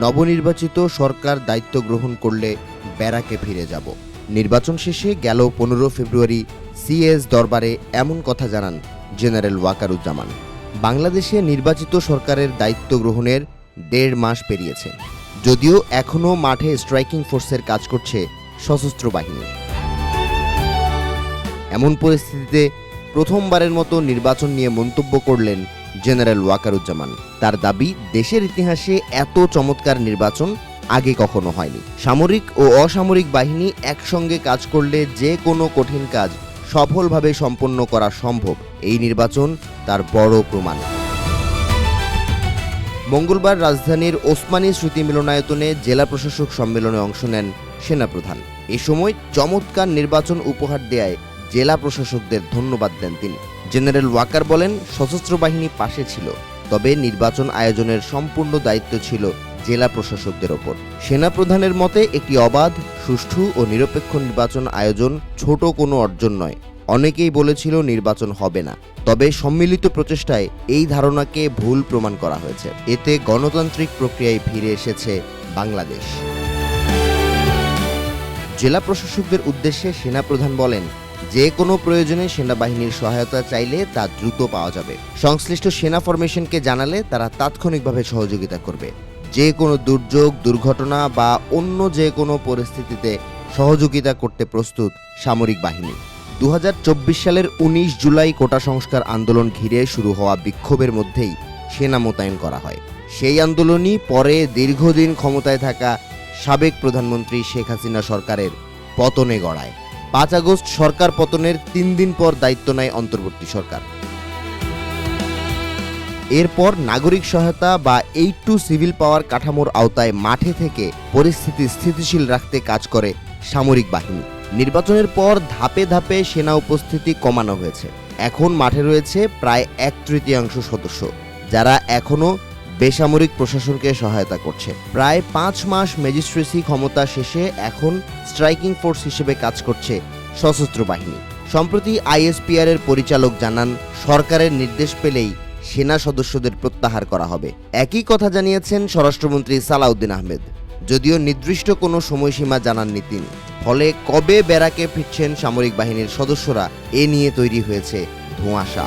নবনির্বাচিত সরকার দায়িত্ব গ্রহণ করলে ব্যারাকে ফিরে যাব। নির্বাচন শেষে গেল 15 ফেব্রুয়ারি সিএস দরবারে এমন কথা জানান জেনারেল ওয়াকারুজ্জামান। বাংলাদেশে নির্বাচিত সরকারের দায়িত্ব গ্রহণের 1.5 মাস পেরিয়েছে, যদিও এখনও মাঠে স্ট্রাইকিং ফোর্সের কাজ করছে সশস্ত্র বাহিনী। এমন পরিস্থিতিতে প্রথমবারের মতো নির্বাচন নিয়ে মন্তব্য করলেন জেনারেল ওয়াকারুজ্জামান। তার দাবি, দেশের ইতিহাসে এত চমৎকার নির্বাচন আগে কখনো হয়নি। সামরিক ও অসামরিক বাহিনী একসঙ্গে কাজ করলে যে কোনো কঠিন কাজ সফলভাবে সম্পন্ন করা সম্ভব। এই নির্বাচন তার বড় প্রমাণ। মঙ্গলবার রাজধানীর ওসমানী স্মৃতি মিলনায়তনে জেলা প্রশাসক সম্মেলনে অংশ নেন সেনাপ্রধান। এ সময় চমৎকার নির্বাচন উপহার দেয়ায় জেলা প্রশাসকদের ধন্যবাদ দেন তিনি। জেনারেল ওয়াকার বলেন, সশস্ত্র বাহিনী পাশে ছিল, তবে নির্বাচন আয়োজনের সম্পূর্ণ দায়িত্ব ছিল জেলা প্রশাসকদের ওপর। সেনাপ্রধানের মতে একটি অবাধ, সুষ্ঠু ও নিরপেক্ষ নির্বাচন আয়োজন ছোট কোনো অর্জন নয়। অনেকেই বলেছিল নির্বাচন হবে না, তবে সম্মিলিত প্রচেষ্টায় এই ধারণাকে ভুল প্রমাণ করা হয়েছে। এতে গণতান্ত্রিক প্রক্রিয়ায় ফিরে এসেছে বাংলাদেশ। জেলা প্রশাসকদের উদ্দেশ্যে সেনাপ্রধান বলেন, যে কোনো প্রয়োজনে সেনাবাহিনীর সহায়তা চাইলে তা দ্রুত পাওয়া যাবে। সংশ্লিষ্ট সেনা ফরমেশনকে জানালে তারা তাৎক্ষণিকভাবে সহযোগিতা করবে। যে কোনো দুর্যোগ, দুর্ঘটনা বা অন্য যে কোনো পরিস্থিতিতে সহযোগিতা করতে প্রস্তুত সামরিক বাহিনী। 2024 সালের 19 জুলাই কোটা সংস্কার আন্দোলন ঘিরে শুরু হওয়া বিক্ষোভের মধ্যেই সেনা মোতায়েন করা হয়। সেই আন্দোলনই পরে দীর্ঘদিন ক্ষমতায় থাকা সাবেক প্রধানমন্ত্রী শেখ হাসিনা সরকারের পতনে গড়ায়। 5 আগস্ট সরকার পতনের 3 দিন পর দায়িত্ব নেয় অন্তর্বর্তী সরকার। এরপর নাগরিক সহায়তা বা এইড টু সিভিল পাওয়ার কাঠামোর আওতায় মাঠে থেকে পরিস্থিতি স্থিতিশীল রাখতে কাজ করে সামরিক বাহিনী। নির্বাচনের পর ধাপে ধাপে সেনা উপস্থিতি কমানো হয়েছে। এখন মাঠে রয়েছে প্রায় 1/3 সদস্য, যারা এখনও বেসামরিক প্রশাসনকে সহায়তা করছে। প্রায় 5 মাস ম্যাজিস্ট্রেসি ক্ষমতা শেষে এখন স্ট্রাইকিং ফোর্স হিসেবে কাজ করছে সশস্ত্র বাহিনী। সম্প্রতি আইএসপিআর এর পরিচালক জানান, সরকারের নির্দেশ পেলেই সেনা সদস্যদের প্রত্যাহার করা হবে। একই কথা জানিয়েছেন স্বরাষ্ট্রমন্ত্রী সালাউদ্দিন আহমেদ, যদিও নির্দিষ্ট কোনো সময়সীমা জানাননি তিনি। ফলে কবে ব্যারাকে ফিরছেন সামরিক বাহিনীর সদস্যরা, এ নিয়ে তৈরি হয়েছে ধোঁয়াশা।